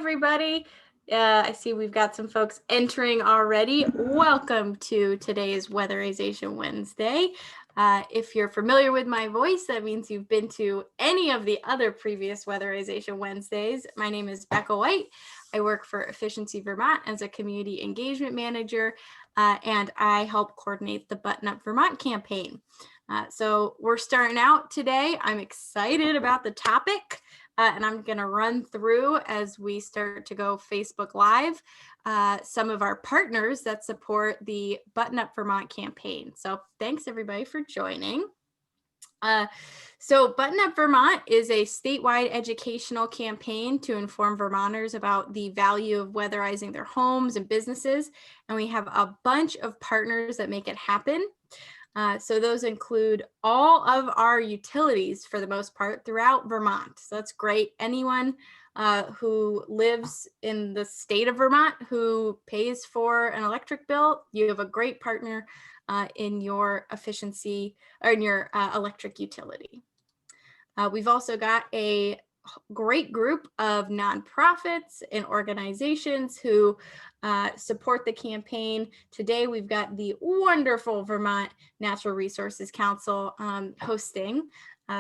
everybody. I see we've got some folks entering already. Welcome to today's Weatherization Wednesday. If you're familiar with my voice, that means you've been to any of the other previous Weatherization Wednesdays. My name is Becca White. I work for Efficiency Vermont as a community engagement manager, and I help coordinate the Button Up Vermont campaign. So we're starting out today. I'm excited about the topic. And I'm going to run through as we start to go Facebook Live, some of our partners that support the Button Up Vermont campaign. So thanks everybody for joining. So Button Up Vermont is a statewide educational campaign to inform Vermonters about the value of weatherizing their homes and businesses. And we have a bunch of partners that make it happen. So those include all of our utilities for the most part throughout Vermont. So that's great. Anyone who lives in the state of Vermont who pays for an electric bill, you have a great partner in your efficiency or in your electric utility. We've also got a great group of nonprofits and organizations who support the campaign. Today, we've got the wonderful Vermont Natural Resources Council hosting.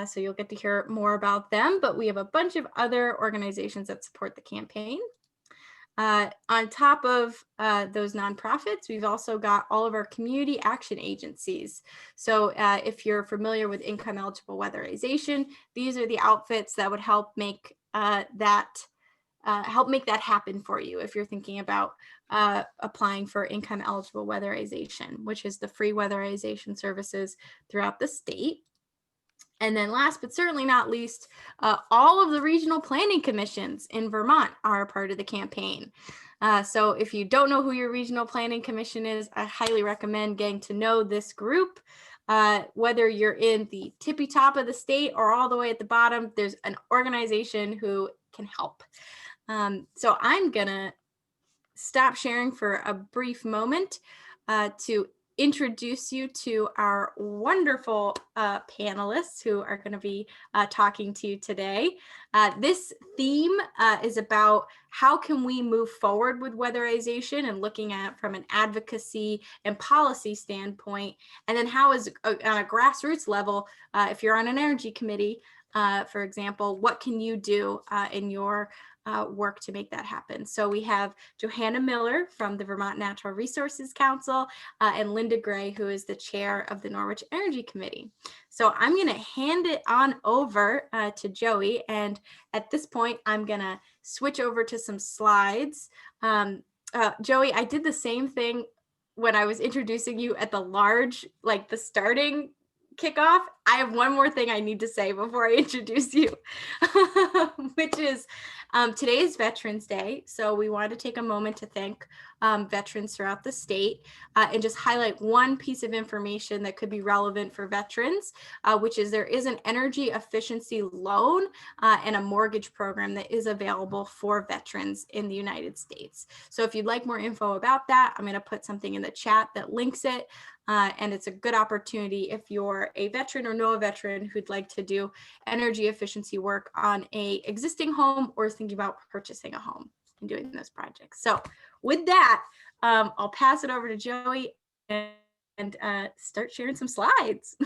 So you'll get to hear more about them, but we have a bunch of other organizations that support the campaign. On top of those nonprofits, we've also got all of our community action agencies. So if you're familiar with income eligible weatherization, these are the outfits that would help make that happen for you if you're thinking about applying for income eligible weatherization, which is the free weatherization services throughout the state. And then last but certainly not least, all of the regional planning commissions in Vermont are a part of the campaign. So if you don't know who your regional planning commission is, I highly recommend getting to know this group. Whether you're in the tippy top of the state or all the way at the bottom, there's an organization who can help. So I'm gonna stop sharing for a brief moment to introduce you to our wonderful panelists who are going to be talking to you today. This theme is about how can we move forward with weatherization and looking at it from an advocacy and policy standpoint, and then how is on a grassroots level, if you're on an energy committee, for example, what can you do in your work to make that happen. So we have Johanna Miller from the Vermont Natural Resources Council and Linda Gray, who is the chair of the Norwich Energy Committee. So I'm going to hand it on over to Joey. And at this point, I'm going to switch over to some slides. Joey, I did the same thing when I was introducing you at the large, like the starting kickoff. I have one more thing I need to say before I introduce you, which is today is Veterans Day. So we wanted to take a moment to thank veterans throughout the state and just highlight one piece of information that could be relevant for veterans, which is there is an energy efficiency loan and a mortgage program that is available for veterans in the United States. So if you'd like more info about that, I'm going to put something in the chat that links it. And it's a good opportunity if you're a veteran or know a veteran who'd like to do energy efficiency work on a existing home or is thinking about purchasing a home and doing those projects. So with that, I'll pass it over to Joey and start sharing some slides.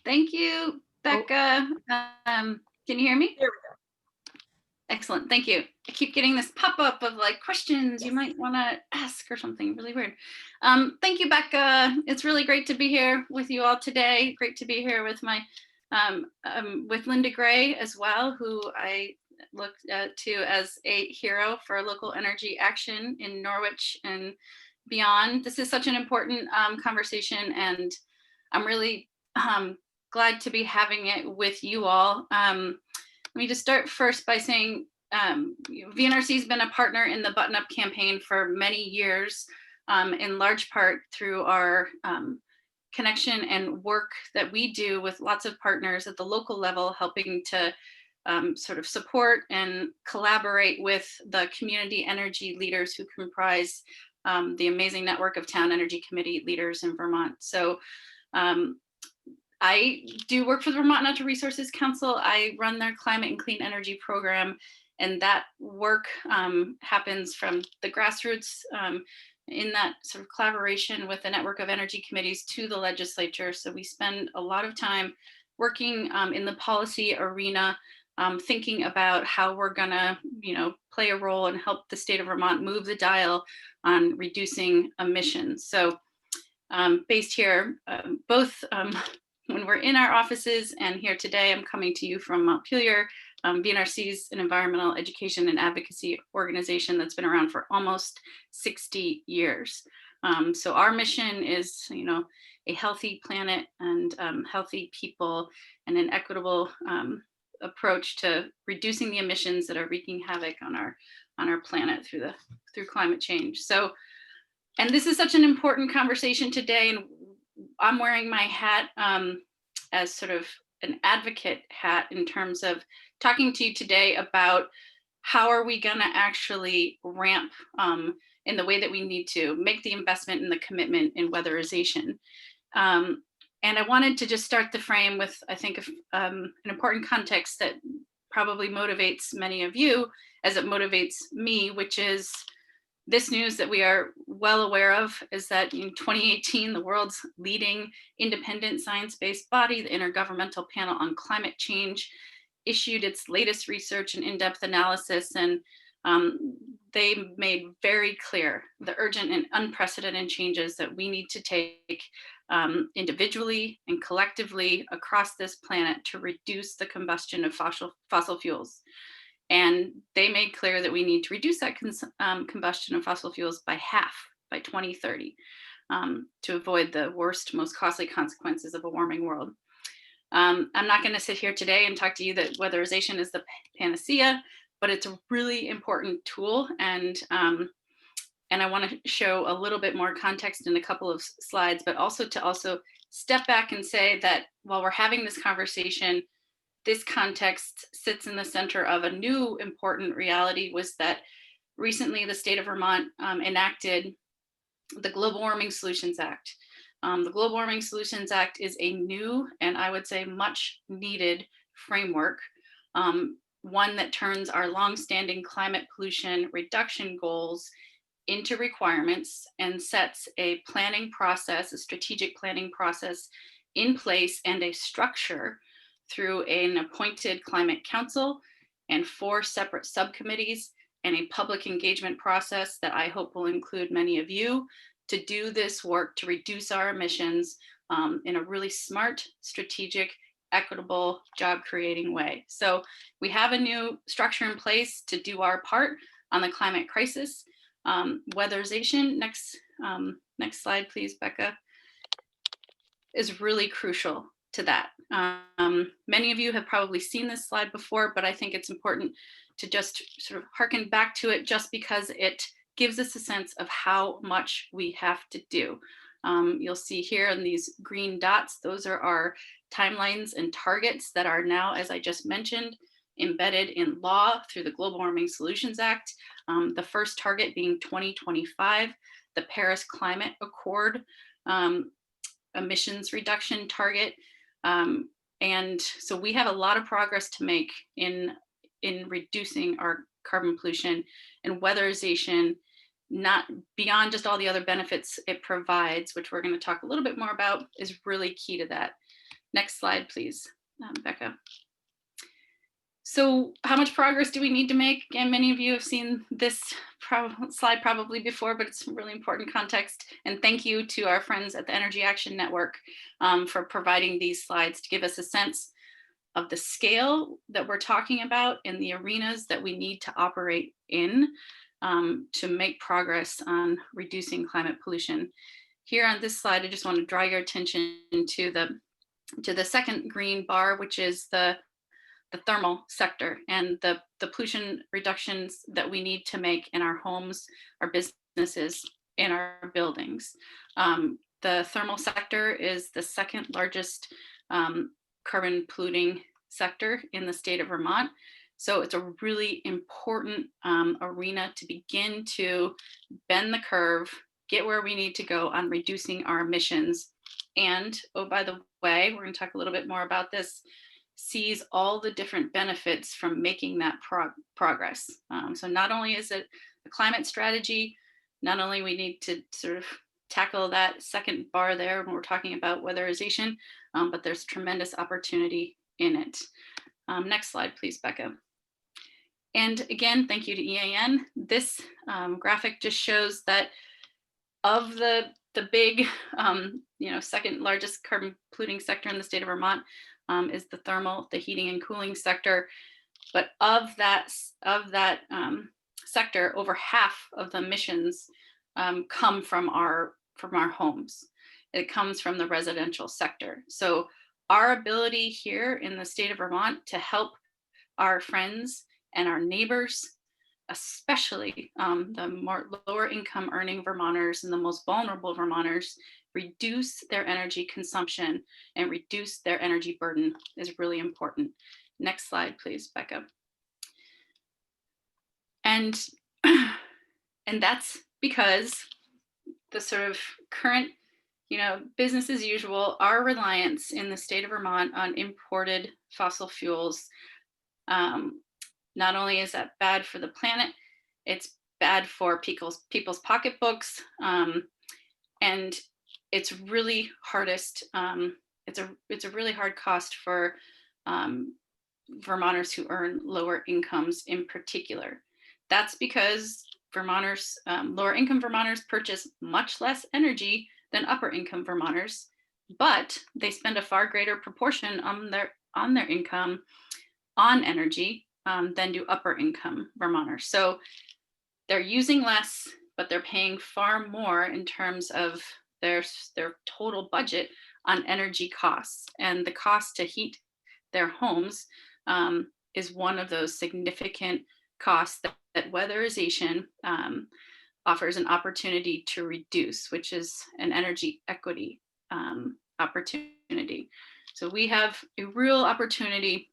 Thank you, Becca. Can you hear me? There we go. Excellent, thank you. I keep getting this pop-up of like questions you might want to ask or something really weird. Thank you, Becca. It's really great to be here with you all today. Great to be here with my with Linda Gray as well, who I look to as a hero for local energy action in Norwich and beyond. This is such an important conversation, and I'm really glad to be having it with you all. Let me just start first by saying VNRC has been a partner in the Button Up campaign for many years, in large part through our connection and work that we do with lots of partners at the local level, helping to sort of support and collaborate with the community energy leaders who comprise the amazing network of town energy committee leaders in Vermont. So I do work for the Vermont Natural Resources Council. I run their climate and clean energy program, and that work happens from the grassroots in that sort of collaboration with the network of energy committees to the legislature. So we spend a lot of time working in the policy arena, thinking about how we're gonna, play a role and help the state of Vermont move the dial on reducing emissions. So based here, both when we're in our offices and here today, I'm coming to you from Montpelier. VNRC is an environmental education and advocacy organization that's been around for almost 60 years. So our mission is, a healthy planet and healthy people and an equitable approach to reducing the emissions that are wreaking havoc on our planet through climate change. So, and this is such an important conversation today, and I'm wearing my hat as sort of an advocate hat in terms of talking to you today about how are we going to actually ramp in the way that we need to make the investment and the commitment in weatherization. And I wanted to just start the frame with, I think, an important context that probably motivates many of you as it motivates me, which is this news that we are well aware of is that in 2018, the world's leading independent science-based body, the Intergovernmental Panel on Climate Change, issued its latest research and in-depth analysis, and they made very clear the urgent and unprecedented changes that we need to take individually and collectively across this planet to reduce the combustion of fossil fuels. And they made clear that we need to reduce that combustion of fossil fuels by half by 2030 to avoid the worst, most costly consequences of a warming world. I'm not going to sit here today and talk to you that weatherization is the panacea, but it's a really important tool. And I want to show a little bit more context in a couple of slides, but also to step back and say that while we're having this conversation, this context sits in the center of a new important reality, was that recently the state of Vermont enacted the Global Warming Solutions Act. The Global Warming Solutions Act is a new and I would say much needed framework, one that turns our longstanding climate pollution reduction goals into requirements and sets a planning process, a strategic planning process in place and a structure through an appointed climate council and 4 separate subcommittees and a public engagement process that I hope will include many of you to do this work to reduce our emissions in a really smart, strategic, equitable, job creating way. So we have a new structure in place to do our part on the climate crisis. Weatherization, next slide, please, Becca, is really crucial to that. Many of you have probably seen this slide before, but I think it's important to just sort of harken back to it just because it gives us a sense of how much we have to do. You'll see here in these green dots, those are our timelines and targets that are now, as I just mentioned, embedded in law through the Global Warming Solutions Act. The first target being 2025, the Paris Climate Accord emissions reduction target. And so we have a lot of progress to make in reducing our carbon pollution, and weatherization, not beyond just all the other benefits it provides, which we're going to talk a little bit more about, is really key to that. Next slide, please, Becca. So how much progress do we need to make? Again, many of you have seen this slide probably before, but it's really important context. And thank you to our friends at the Energy Action Network for providing these slides to give us a sense of the scale that we're talking about and the arenas that we need to operate in to make progress on reducing climate pollution. Here on this slide, I just want to draw your attention to the second green bar, which is the thermal sector and the pollution reductions that we need to make in our homes, our businesses, in our buildings. The thermal sector is the second largest carbon polluting sector in the state of Vermont. So it's a really important arena to begin to bend the curve, get where we need to go on reducing our emissions. And, oh, by the way, we're going to talk a little bit more about this, sees all the different benefits from making that progress. So not only is it a climate strategy, not only we need to sort of tackle that second bar there when we're talking about weatherization, but there's tremendous opportunity in it. Next slide, please, Becca. And again, thank you to EAN. This graphic just shows that of the big, second largest carbon polluting sector in the state of Vermont is the thermal, the heating and cooling sector. But of that sector, over half of the emissions come from our homes. It comes from the residential sector. So our ability here in the state of Vermont to help our friends and our neighbors, especially the lower income earning Vermonters and the most vulnerable Vermonters, reduce their energy consumption and reduce their energy burden is really important. Next slide, please, Becca. And that's because the sort of current, business as usual, our reliance in the state of Vermont on imported fossil fuels, not only is that bad for the planet, it's bad for people's pocketbooks, and it's really hardest. It's a really hard cost for Vermonters who earn lower incomes in particular. That's because Vermonters, lower income Vermonters, purchase much less energy than upper income Vermonters, but they spend a far greater proportion on their income on energy than do upper income Vermonters. So they're using less, but they're paying far more in terms of their total budget on energy costs. And the cost to heat their homes is one of those significant costs that weatherization offers an opportunity to reduce, which is an energy equity opportunity. So we have a real opportunity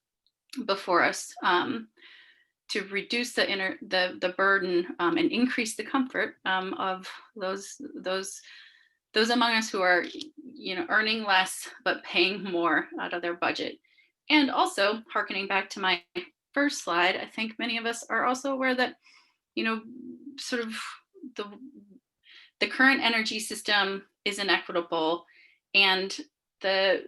before us to reduce the burden and increase the comfort of those among us who are earning less but paying more out of their budget. And also, harkening back to my first slide, I think many of us are also aware that sort of the current energy system is inequitable, and the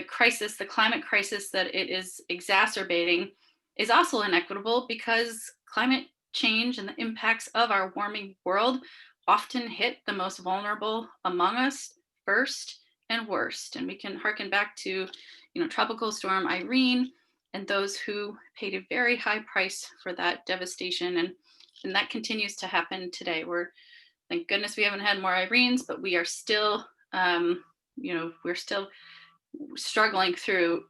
crisis, the climate crisis that it is exacerbating, is also inequitable because climate change and the impacts of our warming world often hit the most vulnerable among us first and worst. And we can harken back to, Tropical Storm Irene and those who paid a very high price for that devastation. And that continues to happen today. Thank goodness we haven't had more Irenes, but we are still, we're still struggling through,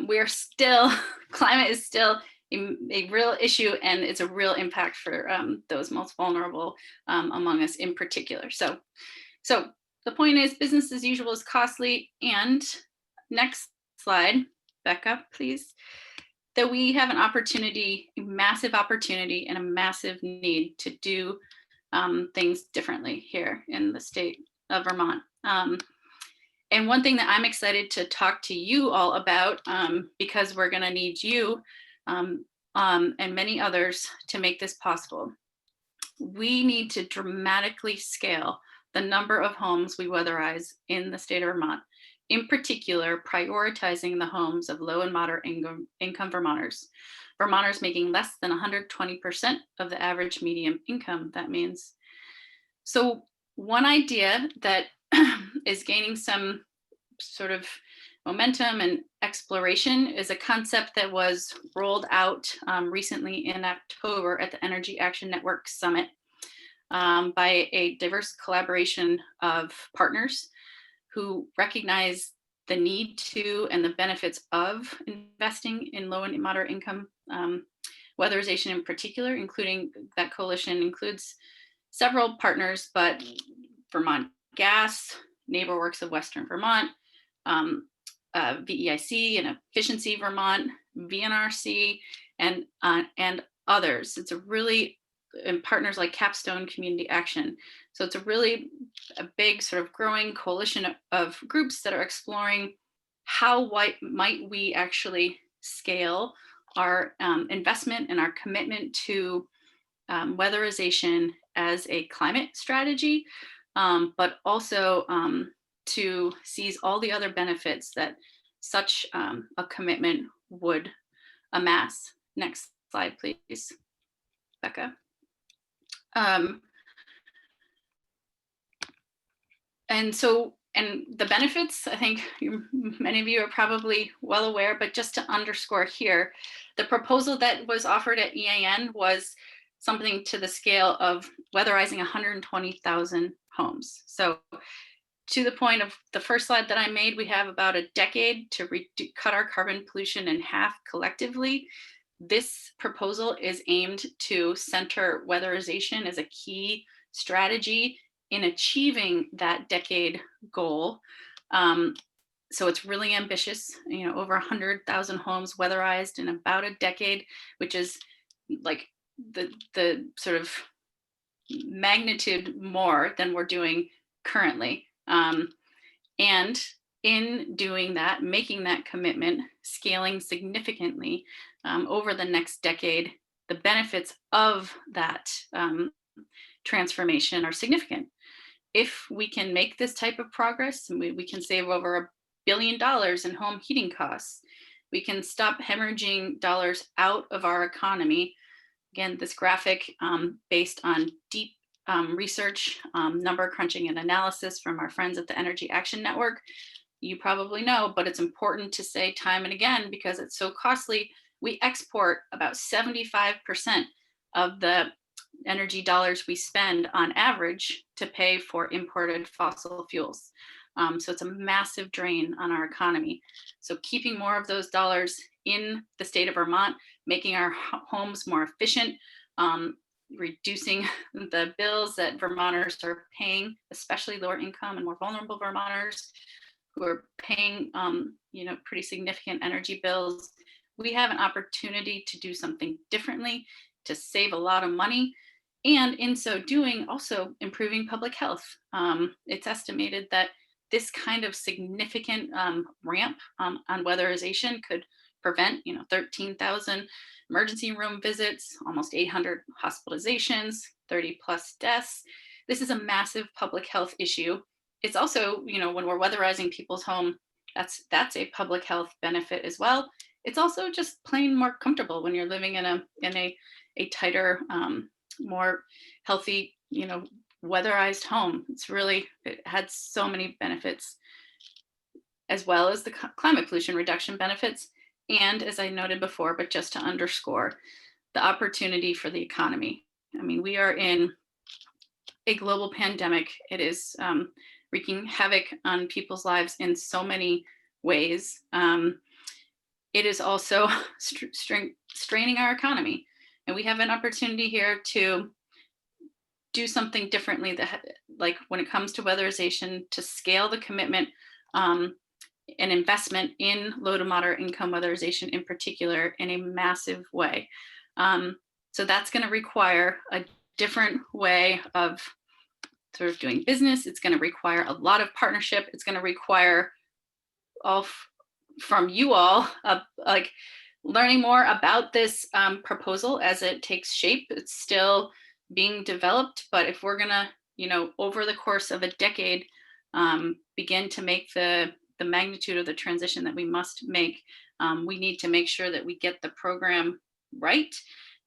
we're still, climate is still a real issue, and it's a real impact for those most vulnerable among us in particular. So the point is, business as usual is costly. And next slide, Becca, please. That we have an opportunity, a massive opportunity, and a massive need to do things differently here in the state of Vermont. And one thing that I'm excited to talk to you all about, because we're going to need you and many others to make this possible. We need to dramatically scale the number of homes we weatherize in the state of Vermont, in particular, prioritizing the homes of low and moderate income Vermonters. Vermonters making less than 120% of the average median income, that means. So one idea that is gaining some sort of momentum and exploration is a concept that was rolled out recently in October at the Energy Action Network Summit by a diverse collaboration of partners who recognize the need to and the benefits of investing in low and moderate income weatherization in particular, including that coalition includes several partners, but Vermont Gas, NeighborWorks of Western Vermont, VEIC and Efficiency Vermont, VNRC, and others. It's a really and partners like Capstone Community Action. So it's a big sort of growing coalition of groups that are exploring how might we actually scale our investment and our commitment to weatherization as a climate strategy, but also to seize all the other benefits that such a commitment would amass. Next slide, please, Becca. And the benefits, I think many of you are probably well aware, but just to underscore here, the proposal that was offered at EAN was something to the scale of weatherizing 120,000 homes. So to the point of the first slide that I made, we have about a decade to cut our carbon pollution in half collectively. This proposal is aimed to center weatherization as a key strategy in achieving that decade goal. So it's really ambitious, over 100,000 homes weatherized in about a decade, which is like the sort of magnitude more than we're doing currently. And in doing that, making that commitment, scaling significantly over the next decade, the benefits of that transformation are significant. If we can make this type of progress, we can save over $1 billion in home heating costs. We can stop hemorrhaging dollars out of our economy. Again, this graphic based on deep research, number crunching and analysis from our friends at the Energy Action Network. You probably know, but it's important to say time and again because it's so costly. We export about 75% of the energy dollars we spend on average to pay for imported fossil fuels. So it's a massive drain on our economy. So keeping more of those dollars in the state of Vermont, making our homes more efficient, reducing the bills that Vermonters are paying, especially lower income and more vulnerable Vermonters who are paying pretty significant energy bills. We have an opportunity to do something differently, to save a lot of money, and in so doing, also improving public health. It's estimated that this kind of significant ramp on weatherization could prevent 13,000 emergency room visits, almost 800 hospitalizations, 30 plus deaths. This is a massive public health issue. It's also, when we're weatherizing people's home, that's a public health benefit as well. It's also just plain more comfortable when you're living in a tighter, more healthy, weatherized home. It had so many benefits, as well as the climate pollution reduction benefits. And as I noted before, but just to underscore, the opportunity for the economy. I mean, we are in a global pandemic. It is wreaking havoc on people's lives in so many ways. It is also straining our economy. And we have an opportunity here to do something differently, like when it comes to weatherization, to scale the commitment and investment in low to moderate income weatherization in particular in a massive way. So that's going to require a different way of sort of doing business. It's going to require a lot of partnership. It's going to require from you all, like learning more about this proposal as it takes shape. It's still being developed, but if we're going to, over the course of a decade, begin to make the magnitude of the transition that we must make, we need to make sure that we get the program right,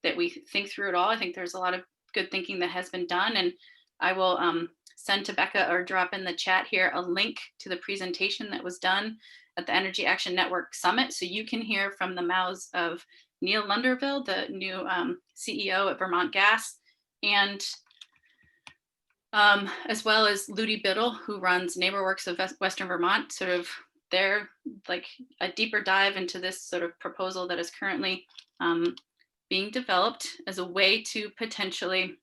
that we think through it all. I think there's a lot of good thinking that has been done, and I will send to Becca or drop in the chat here a link to the presentation that was done at the Energy Action Network Summit, so you can hear from the mouths of Neil Lunderville, the new CEO at Vermont Gas, and as well as Ludi Biddle, who runs NeighborWorks of Western Vermont, sort of they're like a deeper dive into this sort of proposal that is currently being developed as a way to potentially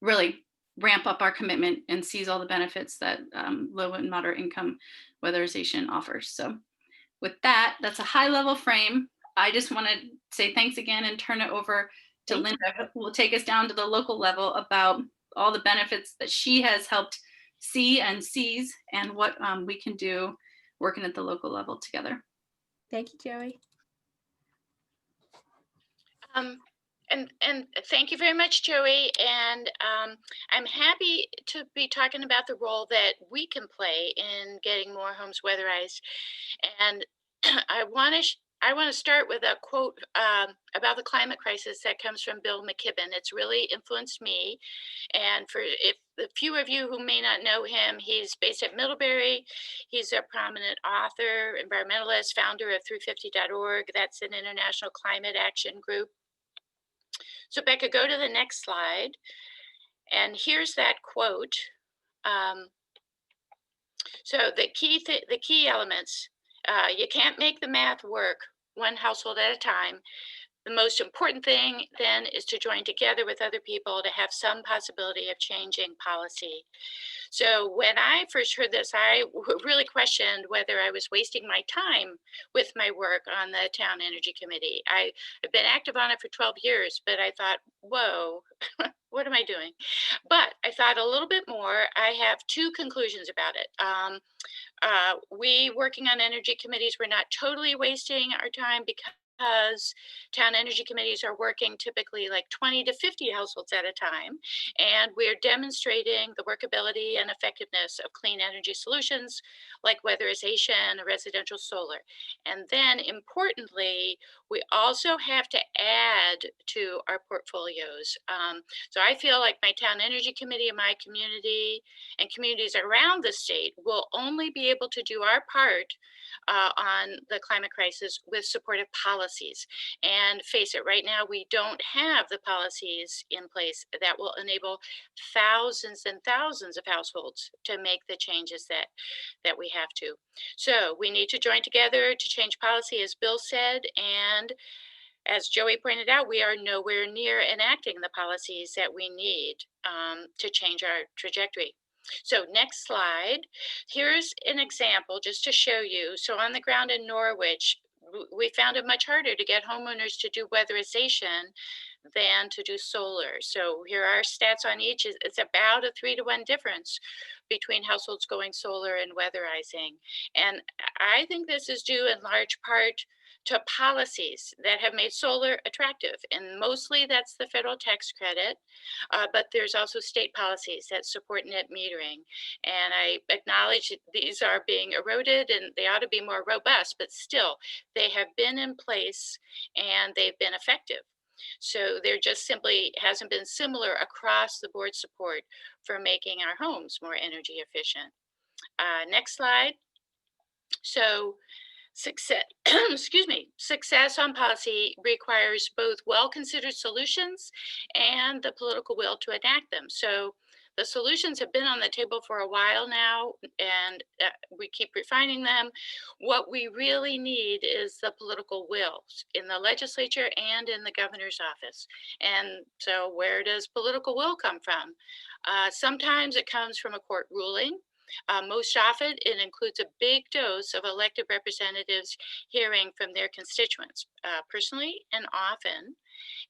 really ramp up our commitment and seize all the benefits that low and moderate income weatherization offers. So with that, that's a high level frame. I just want to say thanks again and turn it over to Thank Linda, who will take us down to the local level about all the benefits that she has helped see and sees, and what we can do working at the local level together. Thank you, Joey. And thank you very much, Joey. And I'm happy to be talking about the role that we can play in getting more homes weatherized. And I want to start with a quote about the climate crisis that comes from Bill McKibben. It's really influenced me. And for if the few of you who may not know him, he's based at Middlebury. He's a prominent author, environmentalist, founder of 350.org. That's an international climate action group. So Becca, go to the next slide. And here's that quote. So the key elements, you can't make the math work one household at a time. The most important thing then is to join together with other people to have some possibility of changing policy. So when I first heard this, I really questioned whether I was wasting my time with my work on the Town Energy Committee. I've been active on it for 12 years, but I thought, whoa, what am I doing? But I thought a little bit more. I have two conclusions about it. We working on energy committees, we're not totally wasting our time because town energy committees are working typically like 20 to 50 households at a time. And we're demonstrating the workability and effectiveness of clean energy solutions like weatherization, residential solar. And then importantly, we also have to add to our portfolios. So I feel like my town energy committee and my community and communities around the state will only be able to do our part on the climate crisis with supportive policies. And face it, right now we don't have the policies in place that will enable thousands and thousands of households to make the changes that we have to. So we need to join together to change policy, as Bill said, and as Joey pointed out, we are nowhere near enacting the policies that we need to change our trajectory. So next slide. Here's an example just to show you. So on the ground in Norwich, we found it much harder to get homeowners to do weatherization than to do solar. So here are stats on each. It's about a 3-to-1 difference between households going solar and weatherizing. And I think this is due in large part to policies that have made solar attractive. And mostly that's the federal tax credit, but there's also state policies that support net metering. And I acknowledge these are being eroded and they ought to be more robust, but still they have been in place and they've been effective. So there just simply hasn't been similar across the board support for making our homes more energy efficient. Next slide. So success, excuse me, success on policy requires both well-considered solutions and the political will to enact them. So the solutions have been on the table for a while now, and we keep refining them. What we really need is the political will in the legislature and in the governor's office. And so where does political will come from? Sometimes it comes from a court ruling. Most often, it includes a big dose of elected representatives hearing from their constituents, personally and often.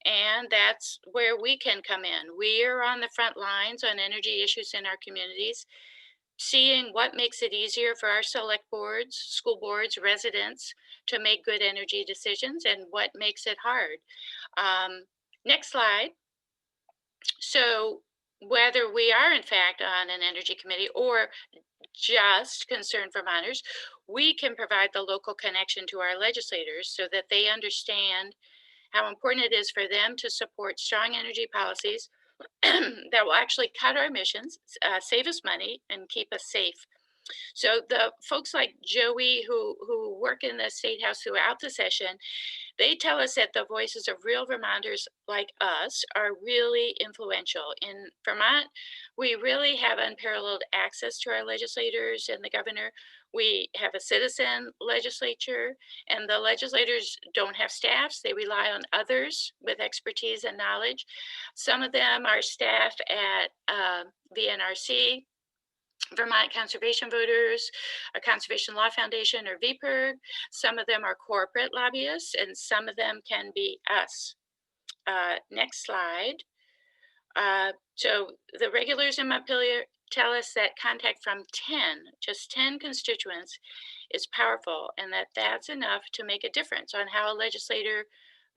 And that's where we can come in. We are on the front lines on energy issues in our communities, seeing what makes it easier for our select boards, school boards, residents to make good energy decisions and what makes it hard. Next slide. So whether we are in fact on an energy committee or just concerned Vermonters, we can provide the local connection to our legislators so that they understand how important it is for them to support strong energy policies that will actually cut our emissions, save us money, and keep us safe. So the folks like Joey who work in the State House throughout the session, they tell us that the voices of real Vermonters like us are really influential. In Vermont, we really have unparalleled access to our legislators and the governor. We have a citizen legislature, and the legislators don't have staffs. They rely on others with expertise and knowledge. Some of them are staff at VNRC, Vermont Conservation Voters, a Conservation Law Foundation, or VPIRG. Some of them are corporate lobbyists, and some of them can be us. Next slide. So the regulars in Montpelier tell us that contact from just 10 constituents is powerful, and that's enough to make a difference on how a legislator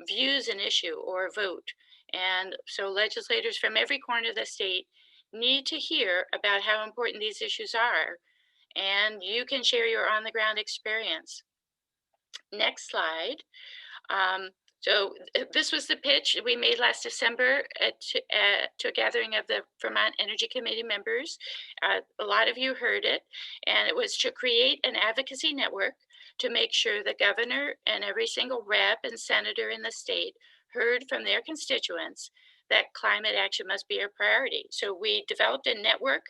views an issue or a vote. And so legislators from every corner of the state need to hear about how important these issues are, and you can share your on the ground experience. Next slide. Um, this was the pitch we made last December to a gathering of the Vermont Energy Committee members. A lot of you heard it, and it was to create an advocacy network to make sure the governor and every single rep and senator in the state heard from their constituents that climate action must be a priority. So we developed a network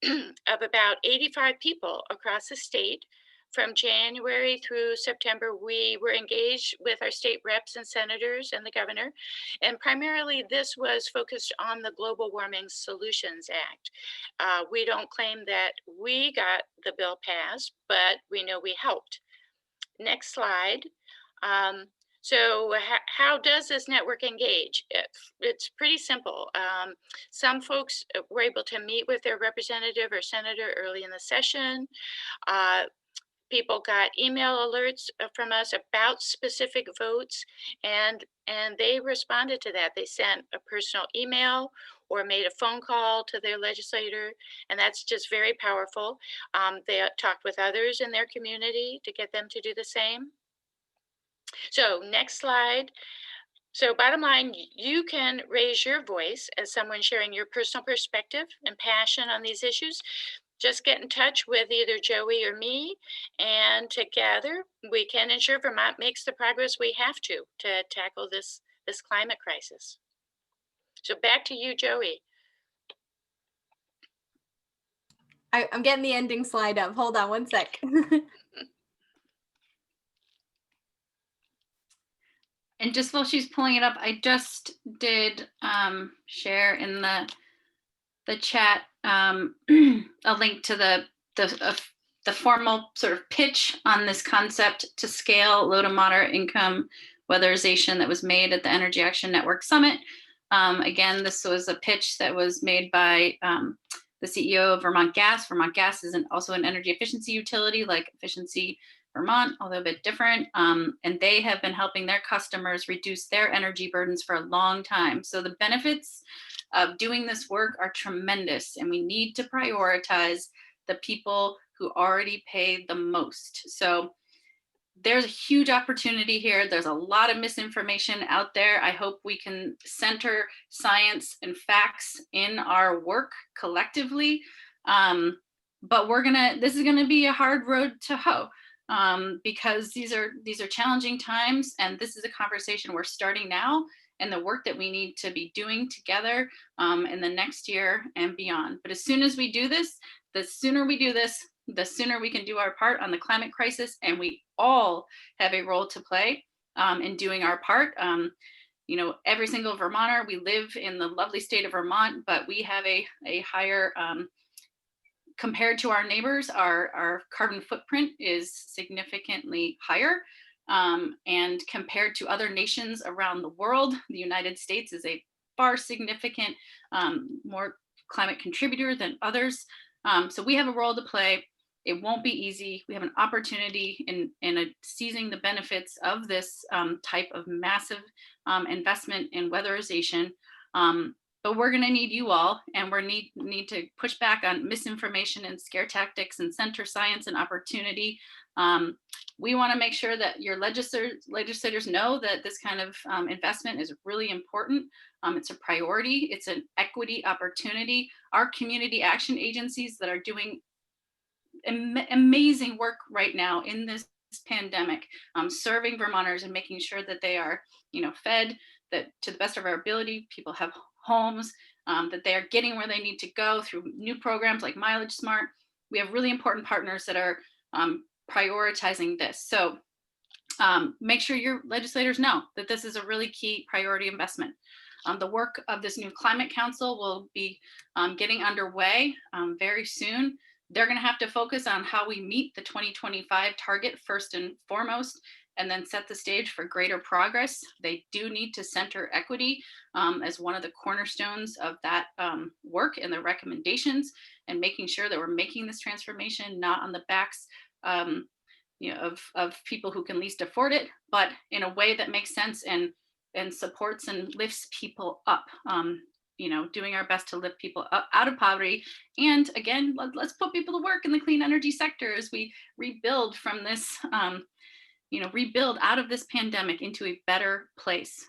of about 85 people across the state. From January through September, we were engaged with our state reps and senators and the governor. And primarily, this was focused on the Global Warming Solutions Act. We don't claim that we got the bill passed, but we know we helped. Next slide. So how does this network engage? It's pretty simple. Some folks were able to meet with their representative or senator early in the session. People got email alerts from us about specific votes, and they responded to that. They sent a personal email or made a phone call to their legislator, and that's just very powerful. They talked with others in their community to get them to do the same. So next slide. So bottom line, you can raise your voice as someone sharing your personal perspective and passion on these issues. Just get in touch with either Joey or me, and together we can ensure Vermont makes the progress we have to tackle this climate crisis. So back to you, Joey. I'm getting the ending slide up. Hold on one sec. And just while she's pulling it up, I just did share in the chat a link to the formal sort of pitch on this concept to scale low to moderate income weatherization that was made at the Energy Action Network Summit. Again, this was a pitch that was made by the CEO of Vermont Gas. Vermont Gas is also an energy efficiency utility like Efficiency Vermont, although a bit different. And they have been helping their customers reduce their energy burdens for a long time. So the benefits of doing this work are tremendous, and we need to prioritize the people who already pay the most. So there's a huge opportunity here. There's a lot of misinformation out there. I hope we can center science and facts in our work collectively. But this is gonna be a hard road to hoe. Because these are challenging times, and this is a conversation we're starting now, and the work that we need to be doing together in the next year and beyond. But as soon as we do this, the sooner we do this, the sooner we can do our part on the climate crisis, and we all have a role to play in doing our part. You know, every single Vermonter, we live in the lovely state of Vermont, but we have a higher compared to our neighbors, our carbon footprint is significantly higher. And compared to other nations around the world, the United States is a far significant, more climate contributor than others. So we have a role to play. It won't be easy. We have an opportunity in seizing the benefits of this type of massive investment in weatherization. But we're going to need you all, and we need to push back on misinformation and scare tactics and center science and opportunity. We want to make sure that your legislators know that this kind of investment is really important. It's a priority. It's an equity opportunity. Our community action agencies that are doing amazing work right now in this pandemic, serving Vermonters and making sure that they are, fed, that to the best of our ability, people have homes, that they are getting where they need to go through new programs like Mileage Smart. We have really important partners that are prioritizing this. So make sure your legislators know that this is a really key priority investment. The work of this new Climate Council will be getting underway very soon. They're going to have to focus on how we meet the 2025 target first and foremost, and then set the stage for greater progress. They do need to center equity as one of the cornerstones of that work and the recommendations, and making sure that we're making this transformation not on the backs of people who can least afford it, but in a way that makes sense and supports and lifts people up. Doing our best to lift people up out of poverty. And again, let's put people to work in the clean energy sector as we rebuild from this, rebuild out of this pandemic into a better place.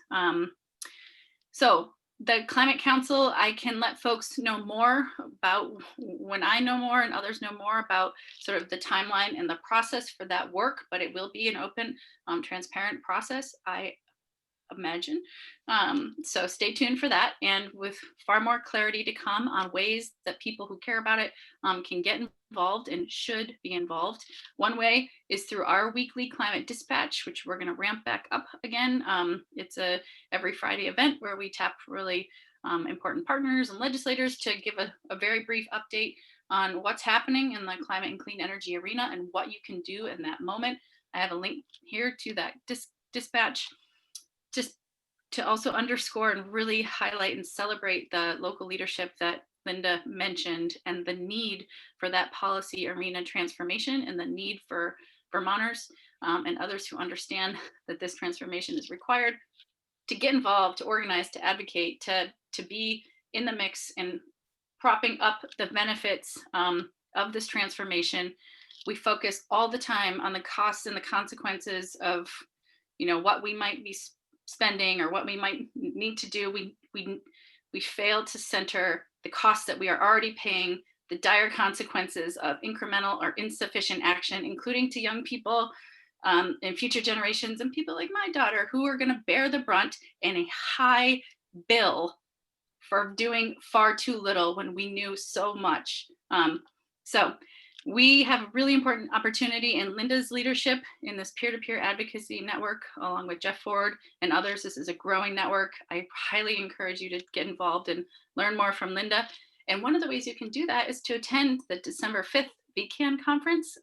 So the Climate Council, I can let folks know more about when I know more and others know more about sort of the timeline and the process for that work, but it will be an open, transparent process, I imagine. So stay tuned for that, and with far more clarity to come on ways that people who care about it can get involved and should be involved. One way is through our weekly climate dispatch, which we're going to ramp back up again. It's a every Friday event where we tap really important partners and legislators to give a very brief update on what's happening in the climate and clean energy arena and what you can do in that moment. I have a link here to that dispatch, just to also underscore and really highlight and celebrate the local leadership that Linda mentioned, and the need for that policy arena transformation, and the need for Vermonters and others who understand that this transformation is required to get involved, to organize, to advocate, to be in the mix and propping up the benefits of this transformation. We focus all the time on the costs and the consequences of what we might be spending or what we might need to do. We fail to center the costs that we are already paying, the dire consequences of incremental or insufficient action, including to young people and future generations, and people like my daughter who are going to bear the brunt and a high bill for doing far too little when we knew so much. So we have a really important opportunity in Linda's leadership in this peer-to-peer advocacy network, along with Jeff Ford and others. This is a growing network. I highly encourage you to get involved and learn more from Linda. And one of the ways you can do that is to attend the December 5th VCAN Conference.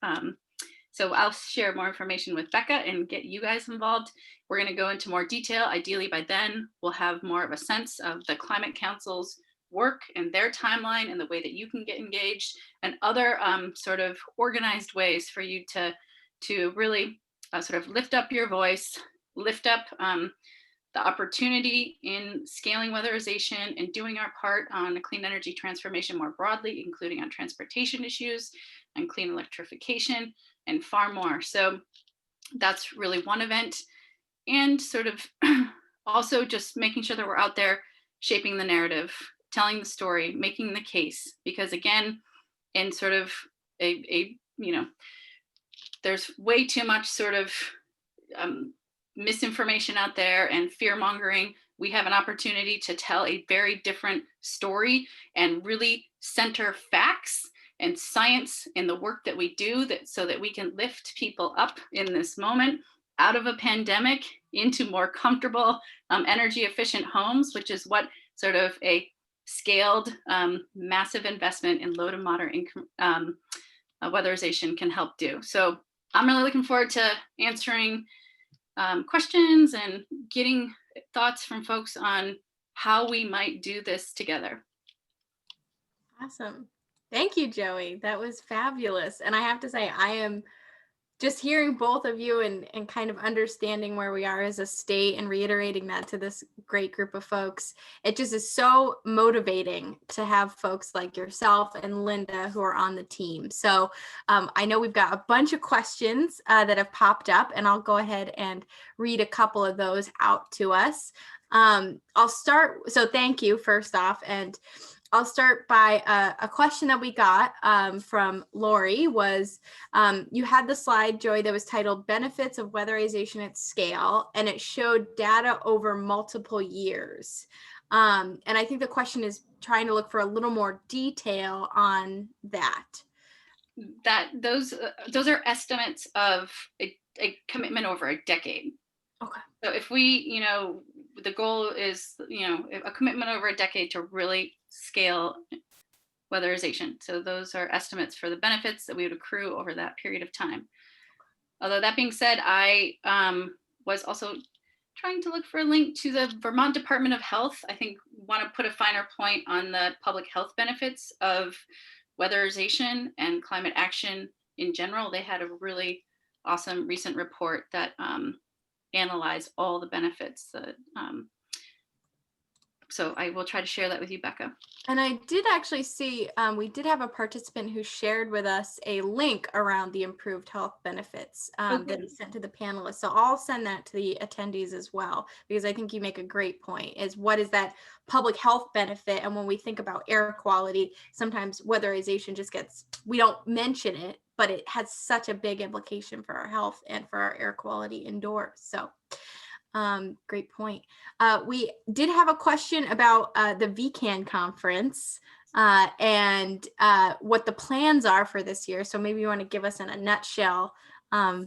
So I'll share more information with Becca and get you guys involved. We're going to go into more detail. Ideally, by then, we'll have more of a sense of the Climate Council's work and their timeline and the way that you can get engaged, and other sort of organized ways for you to really sort of lift up your voice, lift up the opportunity in scaling weatherization and doing our part on a clean energy transformation more broadly, including on transportation issues and clean electrification and far more. So that's really one event. And sort of also just making sure that we're out there shaping the narrative, telling the story, making the case, because again, in sort of there's way too much sort of misinformation out there and fear mongering. We have an opportunity to tell a very different story and really center facts and science in the work that we do, so that we can lift people up in this moment out of a pandemic into more comfortable, energy efficient homes, which is what sort of a scaled, massive investment in low to moderate income weatherization can help do. So I'm really looking forward to answering questions and getting thoughts from folks on how we might do this together. Awesome. Thank you, Joey. That was fabulous. And I have to say, I am just hearing both of you and kind of understanding where we are as a state and reiterating that to this great group of folks. It just is so motivating to have folks like yourself and Linda who are on the team. So I know we've got a bunch of questions that have popped up, and I'll go ahead and read a couple of those out to us. I'll start. So thank you first off. And I'll start by a question that we got from Lori was, you had the slide, Joey, that was titled Benefits of Weatherization at Scale, and it showed data over multiple years. And I think the question is trying to look for a little more detail on that. Those are estimates of a commitment over a decade. Okay. So if we, the goal is, a commitment over a decade to really scale weatherization. So those are estimates for the benefits that we would accrue over that period of time. Although that being said, I was also trying to look for a link to the Vermont Department of Health. I think want to put a finer point on the public health benefits of weatherization and climate action in general. They had a really awesome recent report that analyzed all the benefits. So I will try to share that with you, Becca. And I did actually see, we did have a participant who shared with us a link around the improved health benefits that he sent to the panelists. So I'll send that to the attendees as well, because I think you make a great point, is what is that public health benefit? And when we think about air quality, sometimes weatherization just gets, we don't mention it, but it has such a big implication for our health and for our air quality indoors. So great point. We did have a question about the VCAN conference and what the plans are for this year. So maybe you want to give us in a nutshell. I'm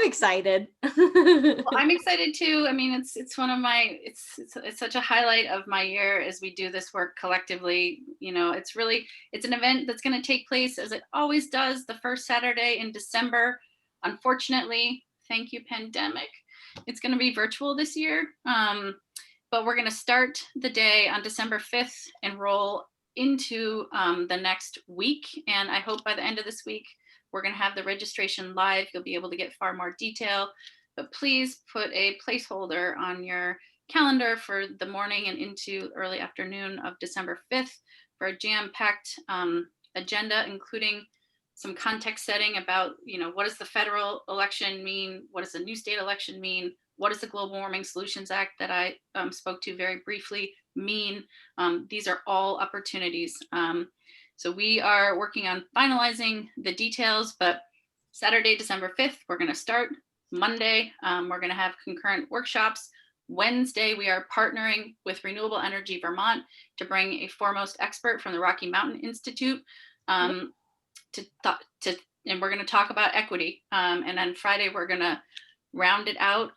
excited. Well, I'm excited too. I mean, it's one of my, it's such a highlight of my year as we do this work collectively. You know, it's an event that's going to take place, as it always does, the first Saturday in December. Unfortunately, thank you, pandemic, it's going to be virtual this year, but we're going to start the day on December 5th and roll into the next week. And I hope by the end of this week, we're going to have the registration live. You'll be able to get far more detail, but please put a placeholder on your calendar for the morning and into early afternoon of December 5th for a jam-packed agenda, including some context setting about, you know, what does the federal election mean? What does the new state election mean? What does the Global Warming Solutions Act that I spoke to very briefly mean? These are all opportunities. So we are working on finalizing the details, but Saturday, December 5th, we're going to start. Monday, we're going to have concurrent workshops. Wednesday, we are partnering with Renewable Energy Vermont to bring a foremost expert from the Rocky Mountain Institute and we're going to talk about equity. And then Friday, we're going to round it out.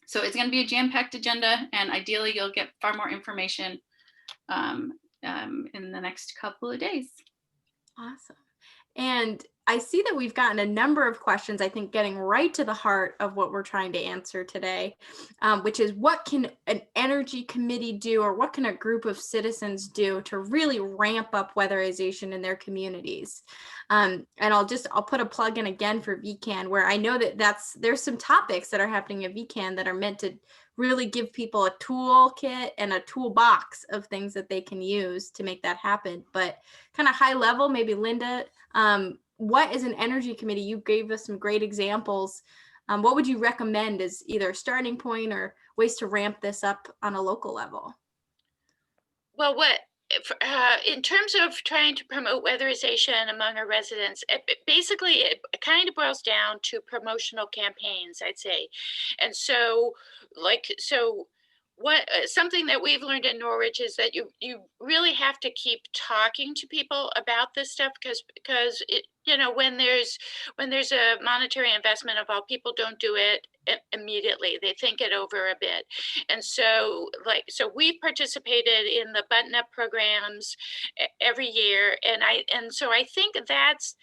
So it's going to be a jam-packed agenda, and ideally you'll get far more information in the next couple of days. Awesome. And I see that we've gotten a number of questions, I think, getting right to the heart of what we're trying to answer today, which is what can an energy committee do, or what can a group of citizens do to really ramp up weatherization in their communities? And I'll put a plug in again for VCAN, where I know that there's some topics that are happening at VCAN that are meant to really give people a toolkit and a toolbox of things that they can use to make that happen. But kind of high level, maybe Linda, what is an energy committee? You gave us some great examples. What would you recommend as either a starting point or ways to ramp this up on a local level? Well, in terms of trying to promote weatherization among our residents, basically it kind of boils down to promotional campaigns, I'd say. And so, something that we've learned in Norwich is that you really have to keep talking to people about this stuff, because it, you know, when there's a monetary investment involved, people don't do it immediately. They think it over a bit. And so we participated in the button up programs every year, and so I think that's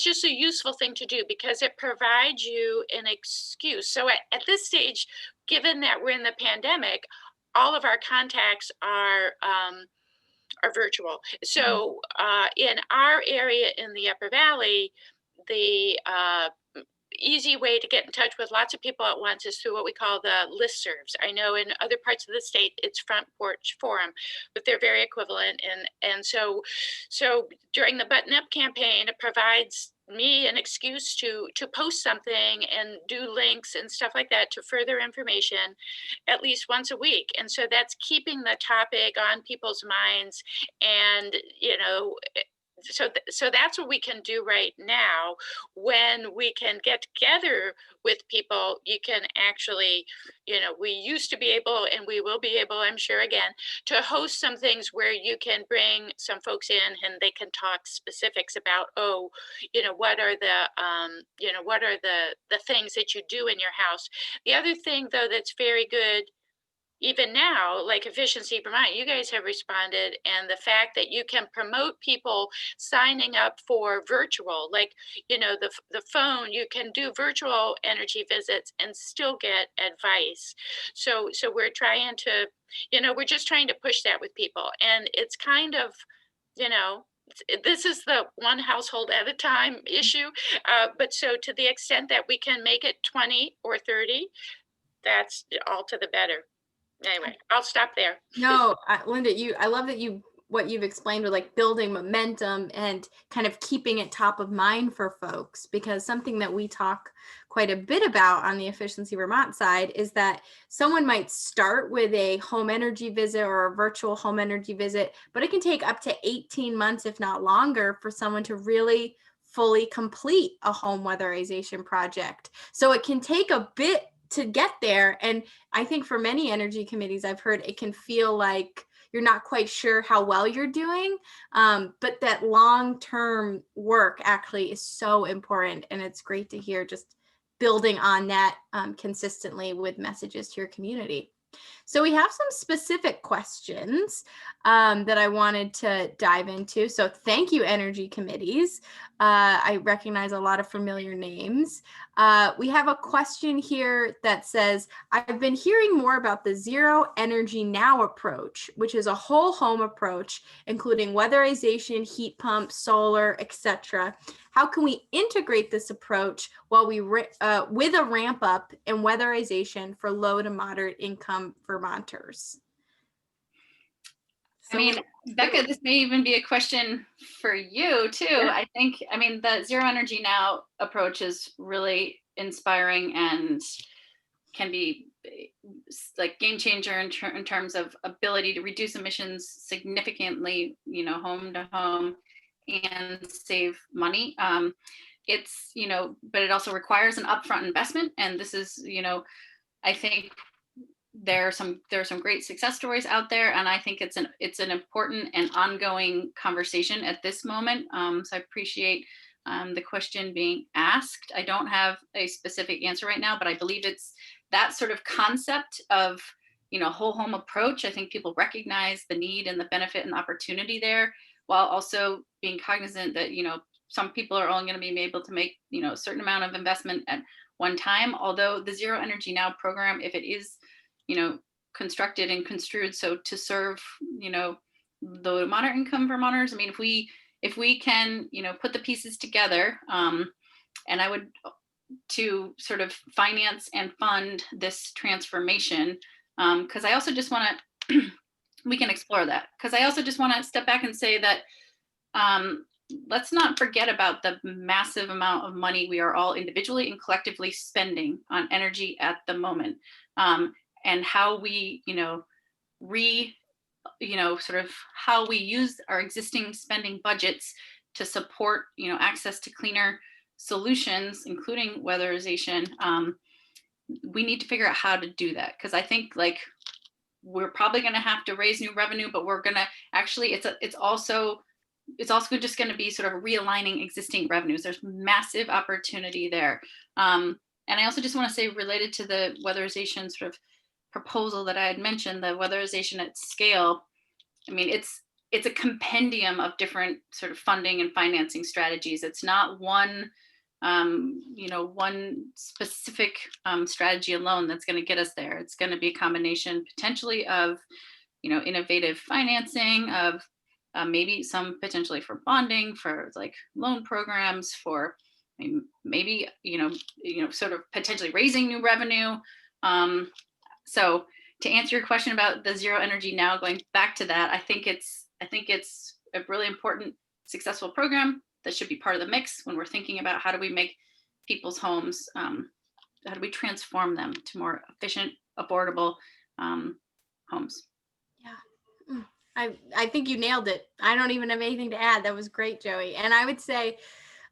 just a useful thing to do, because it provides you an excuse. So at this stage, given that we're in the pandemic, all of our contacts are virtual. So in our area in the Upper Valley, the easy way to get in touch with lots of people at once is through what we call the listservs. I know in other parts of the state it's Front Porch Forum, but they're very equivalent. And so during the Button Up campaign, it provides me an excuse to post something and do links and stuff like that to further information at least once a week. And so that's keeping the topic on people's minds. And, you know, so that's what we can do right now. When we can get together with people, you can actually, you know, we used to be able, and we will be able, I'm sure again, to host some things where you can bring some folks in and they can talk specifics about, what are the things that you do in your house. The other thing, though, that's very good even now, like Efficiency Vermont, you guys have responded, and the fact that you can promote people signing up for virtual, like, the phone, you can do virtual energy visits and still get advice. So we're trying to, we're just trying to push that with people. And it's kind of, you know, this is the one household at a time issue. But so to the extent that we can make it 20 or 30, that's all to the better. Anyway, I'll stop there. No, Linda, I love that what you've explained with like building momentum and kind of keeping it top of mind for folks, because something that we talk quite a bit about on the Efficiency Vermont side is that someone might start with a home energy visit or a virtual home energy visit, but it can take up to 18 months, if not longer, for someone to really fully complete a home weatherization project. So it can take a bit to get there. And I think for many energy committees, I've heard it can feel like you're not quite sure how well you're doing, but that long-term work actually is so important. And it's great to hear just building on that consistently with messages to your community. So we have some specific questions that I wanted to dive into. So thank you, energy committees. I recognize a lot of familiar names. We have a question here that says, I've been hearing more about the Zero Energy Now approach, which is a whole home approach, including weatherization, heat pump, solar, etc. How can we integrate this approach while with a ramp up in weatherization for low to moderate income Vermonters? I mean, Becca, this may even be a question for you too. Yeah. I mean, the Zero Energy Now approach is really inspiring and can be like game changer in terms of ability to reduce emissions significantly, home to home, and save money. It's, but it also requires an upfront investment. And this is, I think there are some great success stories out there, and I think it's an important and ongoing conversation at this moment. So I appreciate the question being asked. I don't have a specific answer right now, but I believe it's that sort of concept of whole home approach. I think people recognize the need and the benefit and opportunity there, while also being cognizant that some people are only going to be able to make a certain amount of investment at one time. Although the Zero Energy Now program, if it is constructed and construed so to serve the moderate income Vermonters, I mean, if we can put the pieces together, and I would to sort of finance and fund this transformation, because I also just want to we can explore that, because I also just want to step back and say that let's not forget about the massive amount of money we are all individually and collectively spending on energy at the moment, and how we sort of how we use our existing spending budgets to support access to cleaner solutions, including weatherization. We need to figure out how to do that, because I think we're probably going to have to raise new revenue, but we're going to actually it's also just going to be sort of realigning existing revenues. There's massive opportunity there. And I also just want to say, related to the weatherization sort of proposal that I had mentioned, the weatherization at scale, I mean, it's a compendium of different sort of funding and financing strategies. It's not one specific strategy alone that's going to get us there. It's going to be a combination potentially of innovative financing, of maybe some potentially for bonding, for like loan programs, for maybe sort of potentially raising new revenue. So to answer your question about the Zero Energy Now, going back to that, I think it's a really important, successful program that should be part of the mix when we're thinking about how do we make people's homes, how do we transform them to more efficient, affordable homes. Yeah, I think you nailed it. I don't even have anything to add. That was great, Joey. And I would say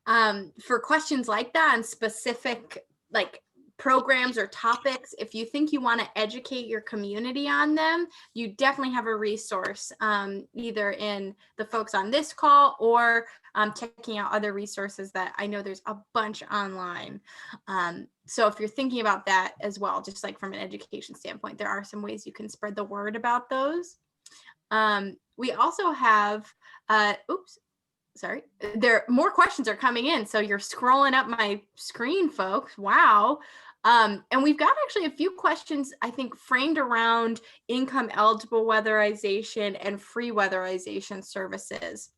for questions like that and specific, like programs or topics, if you think you want to educate your community on them, you definitely have a resource, either in the folks on this call or checking out other resources that I know there's a bunch online. So if you're thinking about that as well, just like from an education standpoint, there are some ways you can spread the word about those. We also have, sorry, more questions are coming in. So you're scrolling up my screen, folks. Wow. And we've got actually a few questions, I think, framed around income eligible weatherization and free weatherization services.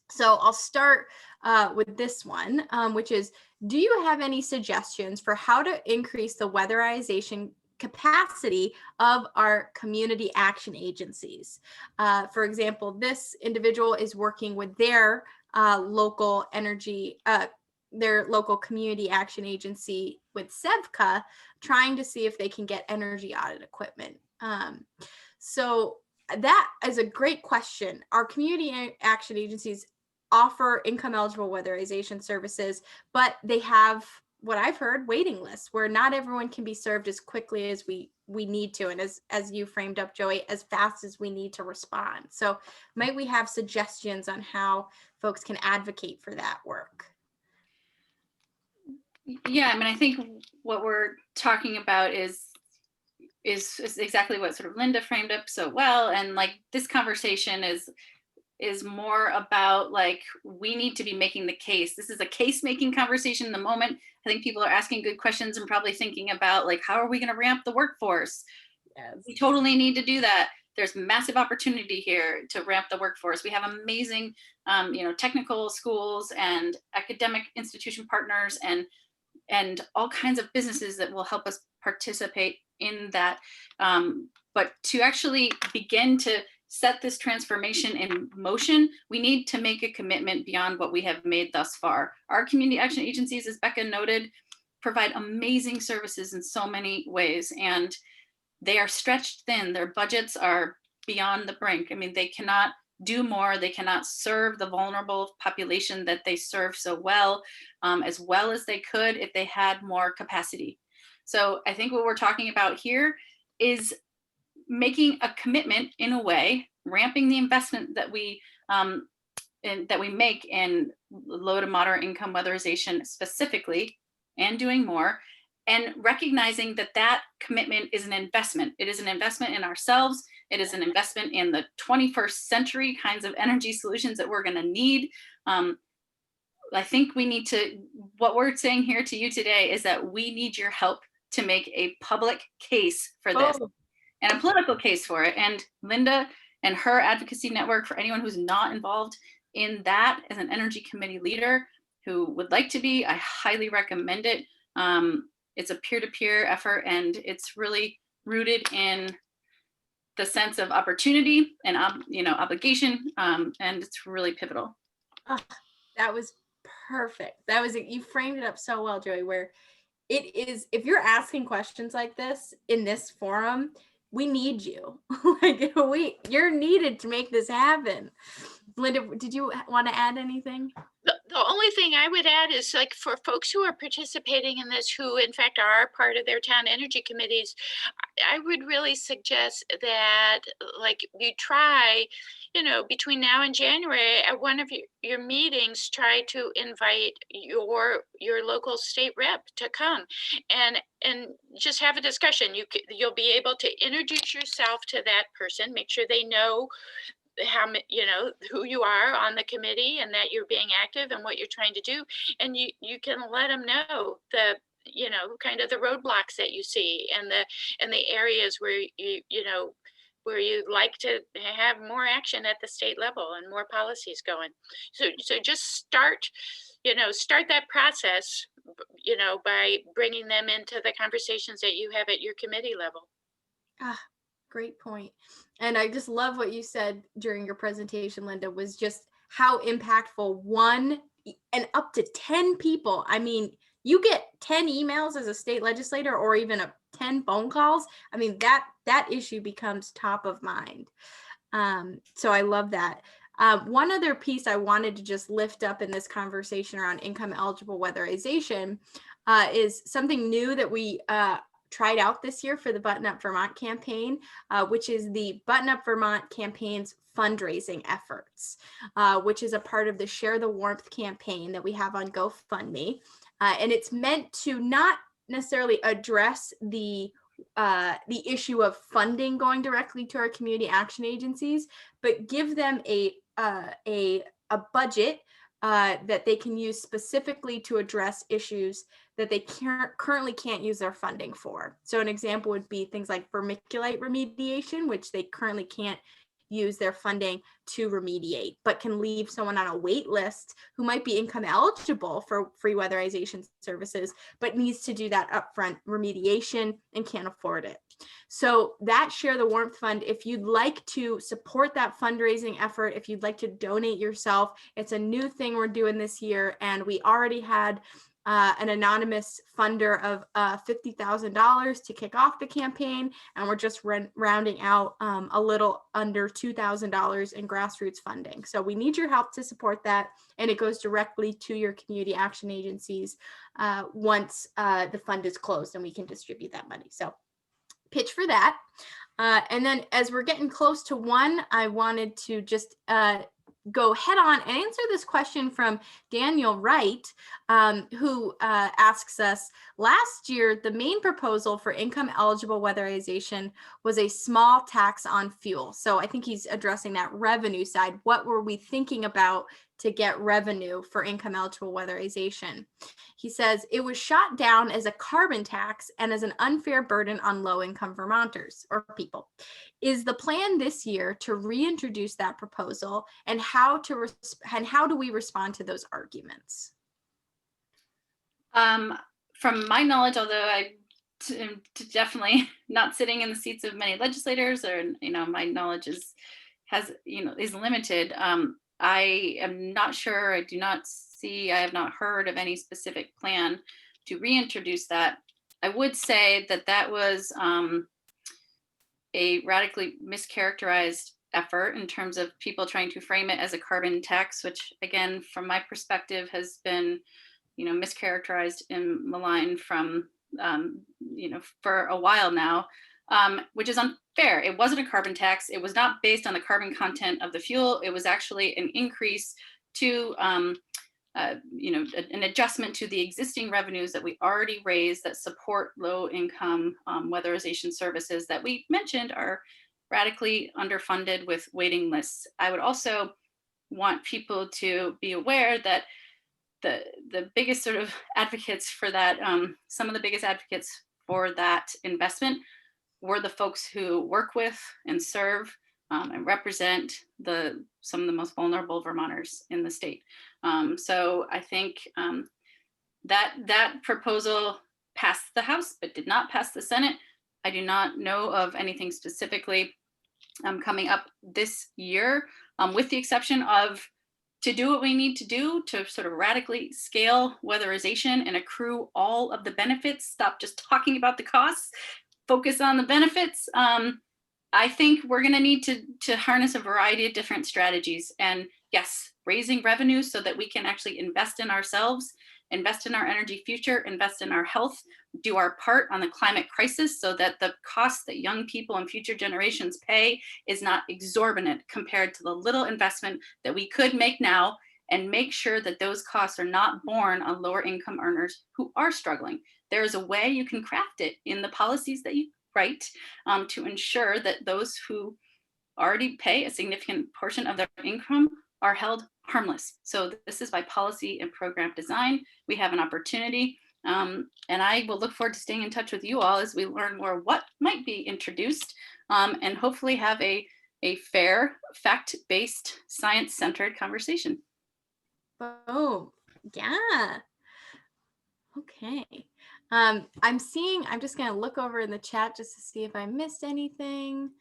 So I'll start with this one, which is, do you have any suggestions for how to increase the weatherization capacity of our community action agencies? For example, this individual is working with their local energy, their local community action agency with SEVCA, trying to see if they can get energy audit equipment. So that is a great question. Our community action agencies offer income eligible weatherization services, but they have, what I've heard, waiting lists where not everyone can be served as quickly as we need to, and as you framed up, Joey, as fast as we need to respond. So might we have suggestions on how folks can advocate for that work? Yeah, I mean, I think what we're talking about is exactly what sort of Linda framed up so well. And like this conversation is more about like, we need to be making the case. This is a case making conversation in the moment. I think people are asking good questions and probably thinking about like, how are we going to ramp the workforce? Yes. We totally need to do that. There's massive opportunity here to ramp the workforce. We have amazing, technical schools and academic institution partners and all kinds of businesses that will help us participate in that. But to actually begin to set this transformation in motion, we need to make a commitment beyond what we have made thus far. Our community action agencies, as Becca noted, provide amazing services in so many ways, and they are stretched thin. Their budgets are beyond the brink. I mean, they cannot do more. They cannot serve the vulnerable population that they serve so well as they could if they had more capacity. So I think what we're talking about here is making a commitment in a way, ramping the investment that we make in low to moderate income weatherization specifically, and doing more, and recognizing that that commitment is an investment. It is an investment in ourselves. It is an investment in the 21st century kinds of energy solutions that we're going to need. I think we need to, what we're saying here to you today is that we need your help to make a public case for this and a political case for it. And Linda and her advocacy network, for anyone who's not involved in that as an energy committee leader who would like to be, I highly recommend it. It's a peer-to-peer effort, and it's really rooted in the sense of opportunity and obligation, and it's really pivotal. Oh, that was perfect. You framed it up so well, Joey, where it is, if you're asking questions like this in this forum, we need you. You're needed to make this happen. Linda, did you want to add anything? The only thing I would add is, like, for folks who are participating in this, who in fact are part of their town energy committees, I would really suggest that, like, you try, between now and January at one of your meetings, try to invite your local state rep to come and just have a discussion. You'll be able to introduce yourself to that person, make sure they know who you are on the committee and that you're being active and what you're trying to do, and you can let them know the kind of the roadblocks that you see and the areas where where you'd like to have more action at the state level and more policies going. So just start that process by bringing them into the conversations that you have at your committee level. Great point. And I just love what you said during your presentation, Linda, was just how impactful one and up to 10 people. I mean, you get 10 emails as a state legislator or even 10 phone calls. I mean, that issue becomes top of mind. So I love that. One other piece I wanted to just lift up in this conversation around income eligible weatherization is something new that we tried out this year for the Button Up Vermont campaign, which is the Button Up Vermont campaign's fundraising efforts, which is a part of the Share the Warmth campaign that we have on GoFundMe. And it's meant to not necessarily address the issue of funding going directly to our community action agencies, but give them a budget that they can use specifically to address issues that they currently can't use their funding for. So an example would be things like vermiculite remediation, which they currently can't use their funding to remediate, but can leave someone on a wait list who might be income eligible for free weatherization services, but needs to do that upfront remediation and can't afford it. So that Share the Warmth Fund, if you'd like to support that fundraising effort, if you'd like to donate yourself, it's a new thing we're doing this year. And we already had an anonymous funder of $50,000 to kick off the campaign. And we're just rounding out a little under $2,000 in grassroots funding. So we need your help to support that. And it goes directly to your community action agencies once the fund is closed and we can distribute that money. So pitch for that. And then as we're getting close to one, I wanted to just go head on and answer this question from Daniel Wright, who asks us, last year, the main proposal for income eligible weatherization was a small tax on fuel. So I think he's addressing that revenue side. What were we thinking about to get revenue for income eligible weatherization? He says it was shot down as a carbon tax and as an unfair burden on low income Vermonters or people. Is the plan this year to reintroduce that proposal, and how do we respond to those arguments? From my knowledge, although I'm definitely not sitting in the seats of many legislators, or my knowledge is limited. I am not sure. I have not heard of any specific plan to reintroduce that. I would say that was a radically mischaracterized effort in terms of people trying to frame it as a carbon tax, which again, from my perspective, has been, mischaracterized and maligned from, for a while now, which is unfair. It wasn't a carbon tax. It was not based on the carbon content of the fuel. It was actually an increase to, an adjustment to the existing revenues that we already raised that support low income weatherization services that we mentioned are radically underfunded with waiting lists. I would also want people to be aware that the biggest sort of advocates for that, some of the biggest advocates for that investment were the folks who work with and serve and represent some of the most vulnerable Vermonters in the state. So I think that proposal passed the House, but did not pass the Senate. I do not know of anything specifically coming up this year, with the exception of to do what we need to do to sort of radically scale weatherization and accrue all of the benefits, stop just talking about the costs, focus on the benefits. I think we're going to need to harness a variety of different strategies. And yes, raising revenue so that we can actually invest in ourselves, invest in our energy future, invest in our health, do our part on the climate crisis so that the cost that young people and future generations pay is not exorbitant compared to the little investment that we could make now, and make sure that those costs are not borne on lower income earners who are struggling. There is a way you can craft it in the policies that you write to ensure that those who already pay a significant portion of their income are held harmless. So this is by policy and program design. We have an opportunity, and I will look forward to staying in touch with you all as we learn more what might be introduced, and hopefully have a fair, fact-based, science-centered conversation. Oh, yeah. Okay. I'm just going to look over in the chat just to see if I missed anything.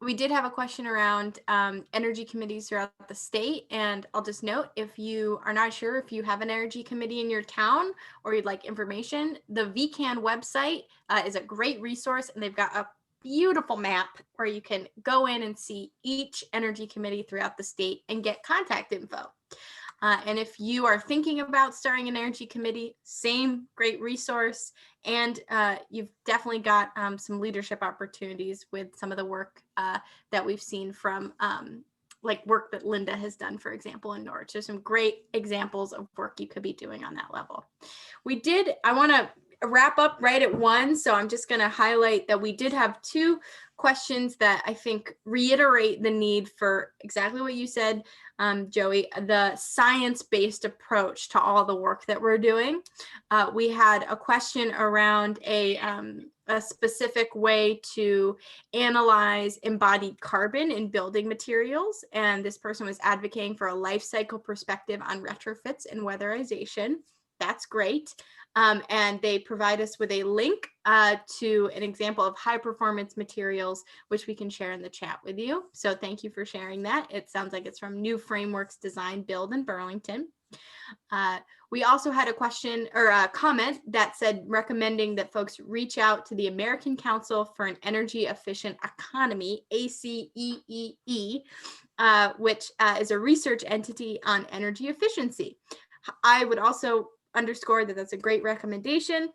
We did have a question around energy committees throughout the state. And I'll just note, if you are not sure if you have an energy committee in your town or you'd like information, the VCAN website is a great resource, and they've got a beautiful map where you can go in and see each energy committee throughout the state and get contact info. And if you are thinking about starting an energy committee, same great resource. And you've definitely got some leadership opportunities with some of the work that we've seen from like work that Linda has done, for example, in Norwich. There's some great examples of work you could be doing on that level. I want to wrap up right at 1. So I'm just going to highlight that we did have 2 questions that I think reiterate the need for exactly what you said, Joey, the science-based approach to all the work that we're doing. We had a question around a specific way to analyze embodied carbon in building materials. And this person was advocating for a life cycle perspective on retrofits and weatherization. That's great. And they provide us with a link to an example of high performance materials, which we can share in the chat with you. So thank you for sharing that. It sounds like it's from New Frameworks Design Build in Burlington. We also had a question or a comment that said recommending that folks reach out to the American Council for an Energy Efficient Economy, ACEEE, which is a research entity on energy efficiency. I would also underscore that that's a great recommendation,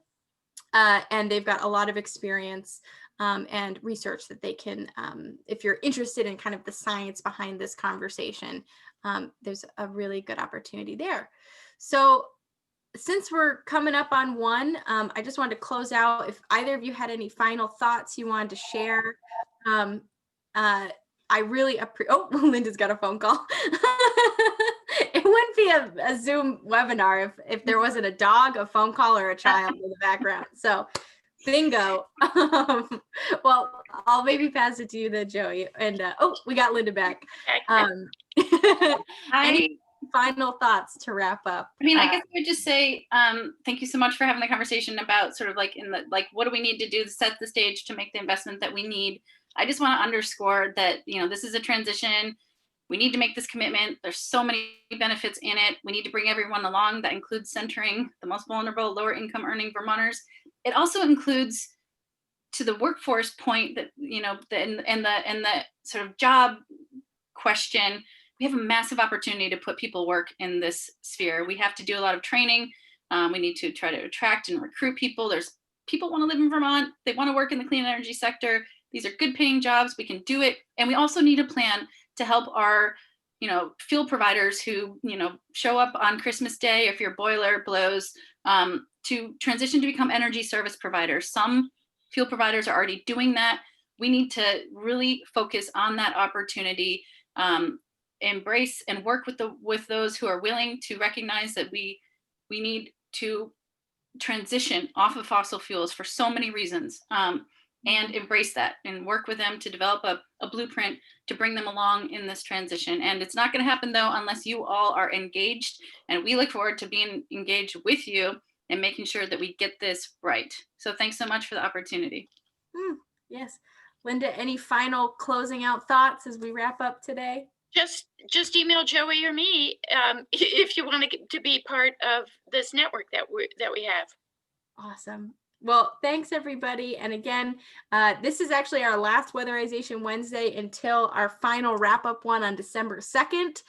and they've got a lot of experience and research that they can, if you're interested in kind of the science behind this conversation, there's a really good opportunity there. So since we're coming up on 1, I just wanted to close out. If either of you had any final thoughts you wanted to share, I really appreciate, oh, Linda's got a phone call. It wouldn't be a Zoom webinar if there wasn't a dog, a phone call, or a child in the background. So bingo. Well, I'll maybe pass it to you then, Joey. And oh, we got Linda back. Any final thoughts to wrap up? I mean, I guess I would just say thank you so much for having the conversation about sort of like what do we need to do to set the stage to make the investment that we need. I just want to underscore that, this is a transition. We need to make this commitment. There's so many benefits in it. We need to bring everyone along. That includes centering the most vulnerable, lower income earning Vermonters. It also includes, to the workforce point, that, and the sort of job question, we have a massive opportunity to put people work in this sphere. We have to do a lot of training. We need to try to attract and recruit people. People want to live in Vermont. They want to work in the clean energy sector. These are good paying jobs. We can do it. And we also need a plan to help our, fuel providers who, show up on Christmas Day if your boiler blows, to transition to become energy service providers. Some fuel providers are already doing that. We need to really focus on that opportunity, embrace and work with those who are willing to recognize that we need to transition off of fossil fuels for so many reasons, and embrace that and work with them to develop a blueprint to bring them along in this transition. And it's not going to happen, though, unless you all are engaged. And we look forward to being engaged with you and making sure that we get this right. So thanks so much for the opportunity. Yes. Linda, any final closing out thoughts as we wrap up today? Just email Joey or me if you want to be part of this network that we have. Awesome. Well, thanks everybody. And again, this is actually our last Weatherization Wednesday until our final wrap-up one on December 2nd.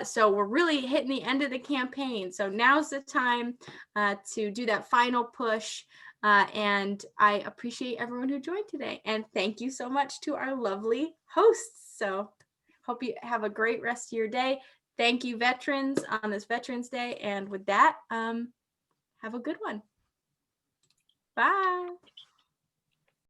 So we're really hitting the end of the campaign. So now's the time to do that final push. And I appreciate everyone who joined today. And thank you so much to our lovely hosts. So hope you have a great rest of your day. Thank you, veterans, on this Veterans Day. And with that, have a good one. Bye.